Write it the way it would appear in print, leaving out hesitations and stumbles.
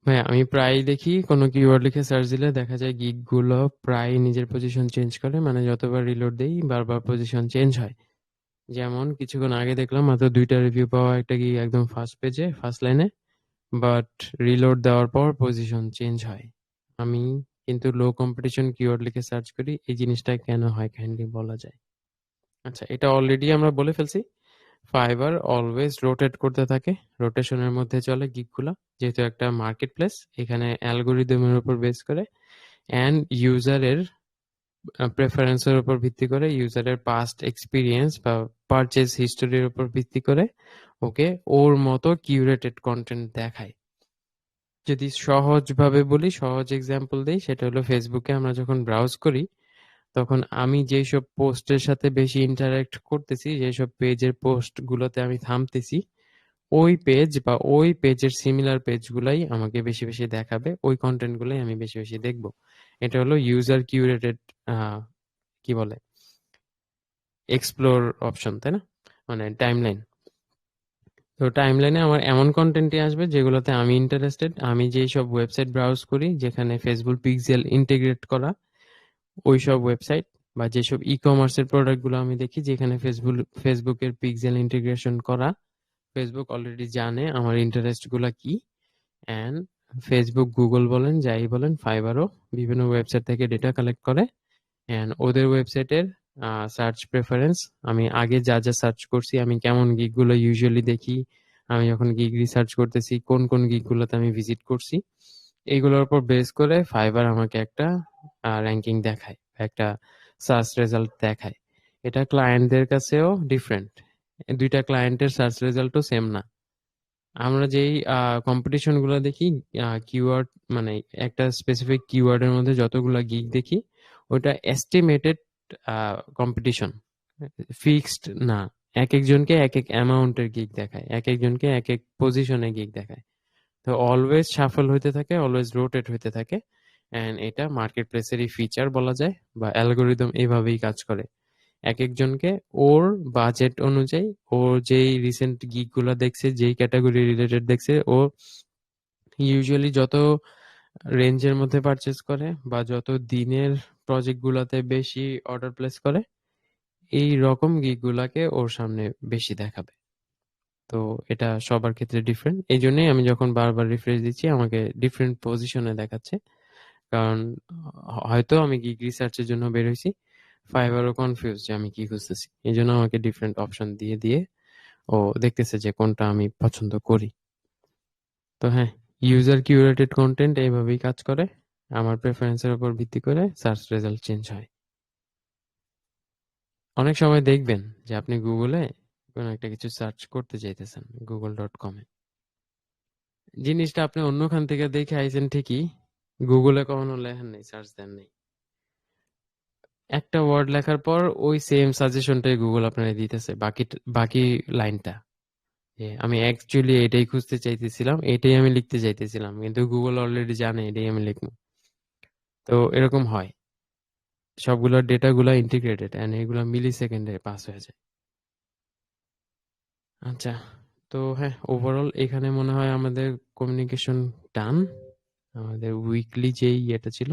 হ্যাঁ, আমি প্রায়ই দেখি কোনো কিওয়ার্ড লিখে সার্চ দিলে দেখা যায় গিগ গুলো প্রায় নিজের পজিশন চেঞ্জ করে, মানে যতবার রিলোড দেই বারবার পজিশন চেঞ্জ হয়। যেমন কিছুক্ষণ আগে দেখলাম মাত্র ২টা রিভিউ পাওয়া একটা গিগ একদম ফার্স্ট পেজে ফার্স্ট লাইনে, বাট রিলোড দেওয়ার পর পজিশন চেঞ্জ হয়। আমি কিন্তু লো কম্পিটিশন কিওয়ার্ড লিখে সার্চ করি, এই জিনিসটা কেন হয় কাইন্ডলি বলা যায়? আচ্ছা, এটা অলরেডি আমরা বলে ফেলছি। ফাইবার অলওয়েজ রোটেট করতে থাকে, রোটেশনের মধ্যে চলে গিগগুলা, যেহেতু একটা মার্কেট প্লেস। এখানে অ্যালগোরিদমের উপর বেস করে অ্যান্ড ইউজারের প্রেফারেন্সের উপর ভিত্তি করে, ইউজারের পাস্ট এক্সপিরিয়েন্স বা পারচেজ হিস্টোরির উপর ভিত্তি করে ওকে ওর মতো কিউরেটেড কন্টেন্ট দেখায়। যদি সহজভাবে বলি, সহজ এক্সাম্পল দিই, সেটা হলো ফেসবুকে আমরা যখন ব্রাউজ করি তখন আমি যেসব পোস্টের সাথে বেশি ইন্টারেক্ট করতেছি, যেসব পেজের পোস্ট গুলোতে আমি থামতেছি, ওই পেজ বা ওই পেজের সিমিলার পেজগুলাই আমাকে বেশি বেশি দেখাবে, ওই কন্টেন্ট গুলাই আমি বেশি বেশি দেখবো। এটা হলো ইউজার কিউরেটেড, কি বলে, এক্সপ্লোর অপশন, তাই না? মানে টাইমলাইন। তো টাইমলাইনে আমার এমন কন্টেন্টই আসবে যেগুলোতে আমি ইন্টারেস্টেড। আমি যেই সব ওয়েবসাইট ব্রাউজ করি যেখানে ফেসবুক পিক্সেল ইন্টিগ্রেট করা, ওইসব ওয়েবসাইট বা যেসব ই কমার্সের প্রোডাক্টগুলো আমি দেখি যেখানে ফেসবুকের পিক্সেল ইন্টিগ্রেশন করা, ফেসবুক অলরেডি জানে আমার ইন্টারেস্ট গুলা কি। অ্যান্ড ফেসবুক, গুগল বলেন, যাই বলেন, ফাইবারও বিভিন্ন ওয়েবসাইট থেকে ডেটা কালেক্ট করে। অ্যান্ড ওদের ওয়েবসাইটের সার্চ প্রেফারেন্স, আমি আগে যা যা সার্চ করছি, আমি কেমন গিগগুলো ইউজুয়ালি দেখি, আমি যখন গিগ রিসার্চ করতেছি কোন কোন গিগগুলোতে আমি ভিজিট করছি, এইগুলোর উপর বেস করে ফাইবার আমাকে একটা র্যাঙ্কিং দেখায়, একটা সার্চ রেজাল্ট দেখায়। এটা ক্লায়েন্টদের কাছেও ডিফারেন্ট, দুইটা ক্লায়েন্টের সার্চ রেজাল্টও সেম না। আমরা যেই কম্পিটিশন গুলো দেখি, কিওয়ার্ড, মানে একটা স্পেসিফিক কিওয়ার্ডের মধ্যে যতগুলা গিগ দেখি, ওটা এস্টিমেটেড কম্পিটিশন, ফিক্সড না। এক একজনকে এক এক অ্যামাউন্টের গিগ দেখায়, এক একজনকে এক এক পজিশনে গিগ দেখায়। তো অলওয়েজ শাফল হইতে থাকে, অলওয়েজ রোটেট হইতে থাকে। এন্ড এটা মার্কেট প্লেসেরই ফিচার বলা যায়, বা অ্যালগোরিদম এইভাবেই কাজ করে। এক একজনকে ওর বাজেট অনুযায়ী, ওর যেই রিসেন্ট গিগ গুলা দেখছে, যেই ক্যাটাগরি রিলেটেড দেখছে, ও ইউজুয়ালি যত রেঞ্জের মধ্যে পারচেজ করে বা যত দিনের প্রজেক্ট গুলাতে বেশি অর্ডার প্লেস করে, এই রকম গিগ গুলাকে ওর সামনে বেশি দেখাবে। তো এটা সবার ক্ষেত্রে ডিফারেন্ট, এই জন্যই আমি যখন বারবার রিফ্রেশ দিচ্ছি আমাকে ডিফারেন্ট পজিশনে দেখাচ্ছে। কারণ হয়তো আমি গিগ রিসার্চের জন্য বের হয়েছি, ফাইবারও কনফিউজ যে আমি কি খুঁজতেছি, এই জন্য আমাকে ডিফারেন্ট অপশন দিয়ে দিয়ে ও দেখতেছে যে কোনটা আমি পছন্দ করি। তো হ্যাঁ, ইউজার কিউরেটেড কন্টেন্ট এইভাবেই কাজ করে, আমার প্রেফারেন্সের উপর ভিত্তি করে সার্চ রেজাল্ট চেঞ্জ হয়। অনেক সময় দেখবেন যে আপনি গুগলে কোনো একটা কিছু সার্চ করতে চাইতেছেন, google.com-এ, জিনিসটা আপনি অন্যখান থেকে দেখে আইছেন ঠিকই, গুগলে কখনো লেখেন নাই, সার্চ দেন নাই। একটা ওয়ার্ড লেখার পর ওই সেম সাজেশনটাই গুগল আপনাকে দিতেছে, বাকি বাকি লাইনটা, যে আমি অ্যাকচুয়ালি এটাই খুঁজতে চাইতেছিলাম, এটাই আমি লিখতে চাইতেছিলাম, কিন্তু গুগল অলরেডি জানে এটাই আমি লিখবো। তো এরকম হয়, সবগুলো ডেটাগুলো ইন্টিগ্রেটেড এন্ড এগুলো মিলি সেকেন্ডে পাস হয়ে যায়। আচ্ছা, তো হ্যাঁ, ওভারঅল এখানে মনে হয় আমাদের কমিউনিকেশন ডান, আমাদের উইকলি যেই ইয়েটা ছিল